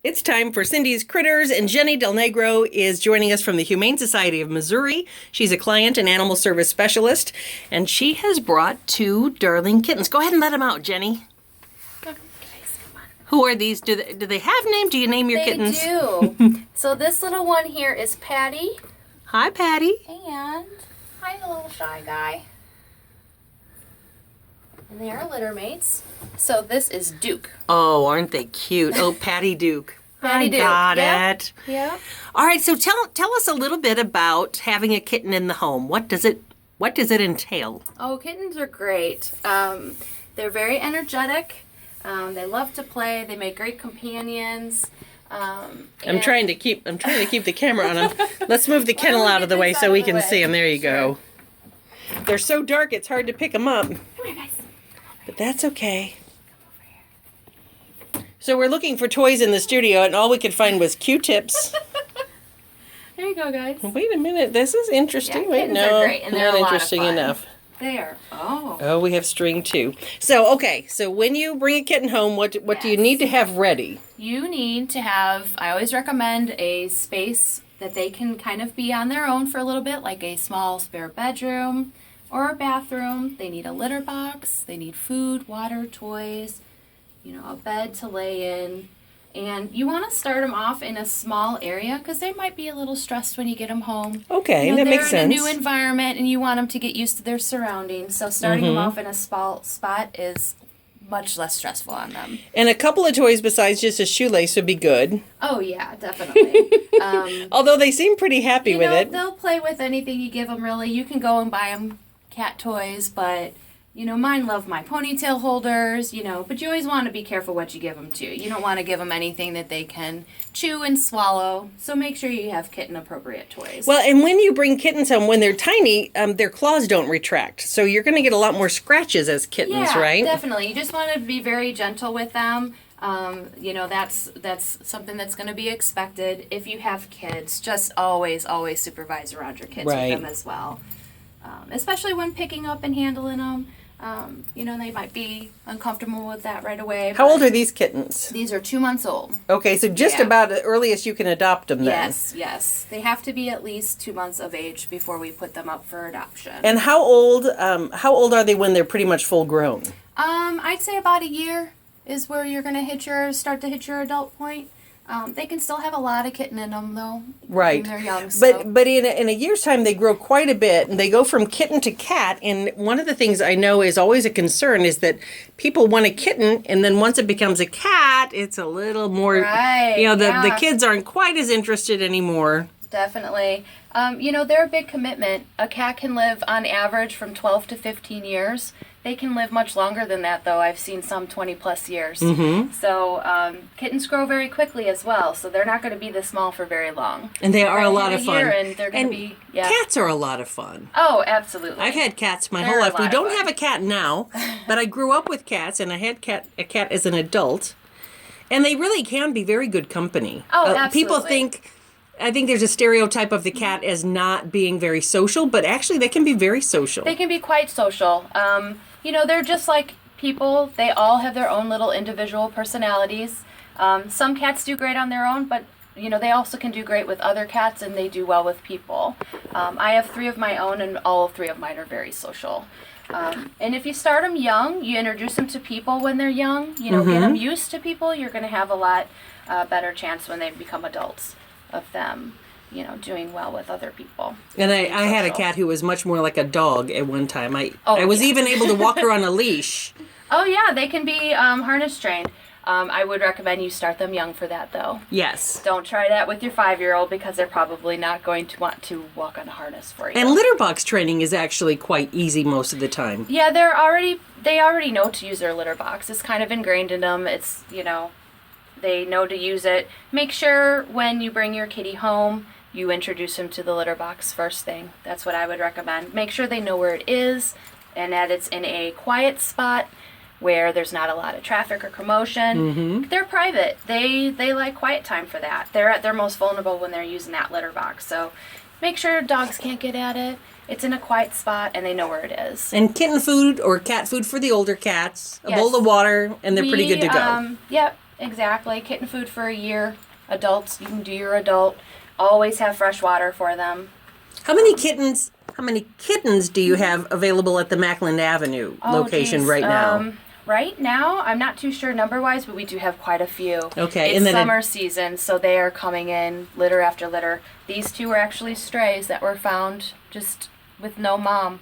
It's time for Cindy's Critters, and Jenny Del Negro is joining us from the Humane Society of Missouri. She's a client and animal service specialist, and she has brought two darling kittens. Go ahead and let them out, Jenny. Who are these? Do they have names? Do you name your kittens? They do. So this little one here is Patty. Hi, Patty. And hi, the little shy guy. And they are litter mates. So this is Duke. Oh, aren't they cute? Oh, Patty Duke. Patty Duke. Got Yep. it. Yeah. All right, so tell us a little bit about having a kitten in the home. What does it entail? Oh, kittens are great. They're very energetic. They love to play. They make great companions. I'm trying to keep the camera on them. Let's move the kennel out of the way so we can see them. There you go. They're so dark it's hard to pick them up. Come here, guys. But that's okay. So we're looking for toys in the studio, and all we could find was Q-tips. There you go, guys. Wait a minute, this is interesting. Yeah, Wait, kittens no, are great, and they're not a lot of interesting fun. enough. They are. Oh. Oh, we have string too. So okay, so when you bring a kitten home, what do you need to have ready? You need to have, I always recommend a space that they can kind of be on their own for a little bit, like a small spare bedroom or a bathroom. They need a litter box. They need food, water, toys, a bed to lay in. And you want to start them off in a small area because they might be a little stressed when you get them home. Okay, that makes sense. They're in a new environment and you want them to get used to their surroundings. So starting them off in a small spot is much less stressful on them. And a couple of toys besides just a shoelace would be good. Oh, yeah, definitely. Although they seem pretty happy with it. They'll play with anything you give them, really. You can go and buy them cat toys, but... mine love my ponytail holders, but you always want to be careful what you give them too. You don't want to give them anything that they can chew and swallow, so make sure you have kitten-appropriate toys. Well, and when you bring kittens home, when they're tiny, their claws don't retract, so you're going to get a lot more scratches as kittens, right? Yeah, definitely. You just want to be very gentle with them. That's something that's going to be expected. If you have kids, just always supervise around your kids with them as well. Especially when picking up and handling them. They might be uncomfortable with that right away. How old are these kittens? These are 2 months old. Okay, so just about the earliest you can adopt them then. Yes. They have to be at least 2 months of age before we put them up for adoption. And how old are they when they're pretty much full grown? I'd say about a year is where you're going to start to hit your adult point. They can still have a lot of kitten in them, though. Right. When they're young. But in a year's time, they grow quite a bit, and they go from kitten to cat. And one of the things I know is always a concern is that people want a kitten, and then once it becomes a cat, it's a little more, right, the kids aren't quite as interested anymore. Definitely. They're a big commitment. A cat can live on average from 12 to 15 years. They can live much longer than that, though. I've seen some 20 plus years. Mm-hmm. So kittens grow very quickly as well, so they're not going to be this small for very long. And they are a lot of fun. And they're going to be, cats are a lot of fun. Oh, absolutely. I've had cats my whole life. We don't have a cat now, but I grew up with cats, and I had a cat as an adult. And they really can be very good company. Oh, absolutely. People I think there's a stereotype of the cat as not being very social, but actually they can be very social. They can be quite social. They're just like people. They all have their own little individual personalities. Some cats do great on their own, but, they also can do great with other cats, and they do well with people. I have 3 of my own, and all 3 of mine are very social. And if you start them young, you introduce them to people when they're young, get them used to people, you're going to have a lot better chance when they become adults of them, doing well with other people. And I had a cat who was much more like a dog at one time. I was even able to walk her on a leash. Oh, yeah, they can be harness trained. I would recommend you start them young for that, though. Yes. Don't try that with your 5-year-old because they're probably not going to want to walk on a harness for you. And litter box training is actually quite easy most of the time. Yeah, they already know to use their litter box. It's kind of ingrained in them. It's, they know to use it. Make sure when you bring your kitty home, you introduce them to the litter box first thing. That's what I would recommend. Make sure they know where it is and that it's in a quiet spot where there's not a lot of traffic or commotion. Mm-hmm. They're private. They like quiet time for that. They're at their most vulnerable when they're using that litter box. So make sure dogs can't get at it. It's in a quiet spot, and they know where it is. And kitten food or cat food for the older cats, a bowl of water, and they're pretty good to go. Yep. exactly. Kitten food for a year. Adults, you can do your adult. Always have fresh water for them. How many kittens? How many kittens do you have available at the Mackland Avenue location geez. right now? Right now, I'm not too sure number-wise, but we do have quite a few. Okay, It's and then summer season, so they are coming in litter after litter. These two were actually strays that were found just with no mom.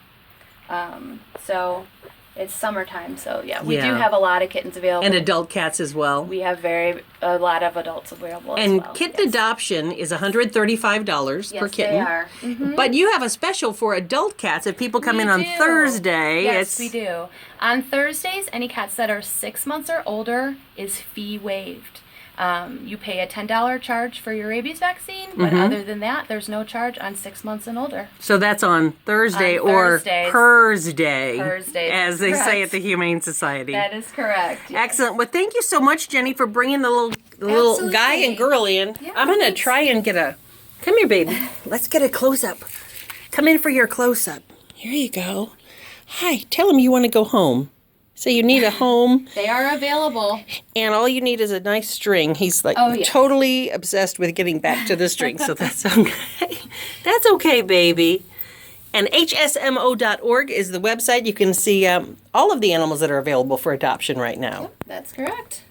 So it's summertime, so yeah, we do Yeah. have a lot of kittens available. And adult cats as well. We have a lot of adults available And as well. kitten adoption is $135 per Yes, kitten. they are. Mhm. But you have a special for adult cats. If people come We in on do. Thursday, Yes, we do. On Thursdays, any cats that are 6 months or older is fee waived. You pay a $10 charge for your rabies vaccine, but other than that, there's no charge on 6 months and older. So that's on Thursday On or Thursdays. Thursday, Thursdays, as they say correct. at the Humane Society. That is correct. Yes. Excellent. Well, thank you so much, Jenny, for bringing the little guy and girl in. Yeah, I'm going to thanks. try and get a... Come here, baby. Let's get a close-up. Come in for your close-up. Here you go. Hi. Tell him you want to go home. So you need a home, They are available. and all you need is a nice string. He's like Oh, yes. totally obsessed with getting back to the string, so that's okay. That's okay, baby. And hsmo.org is the website. You can see all of the animals that are available for adoption right now. That's correct.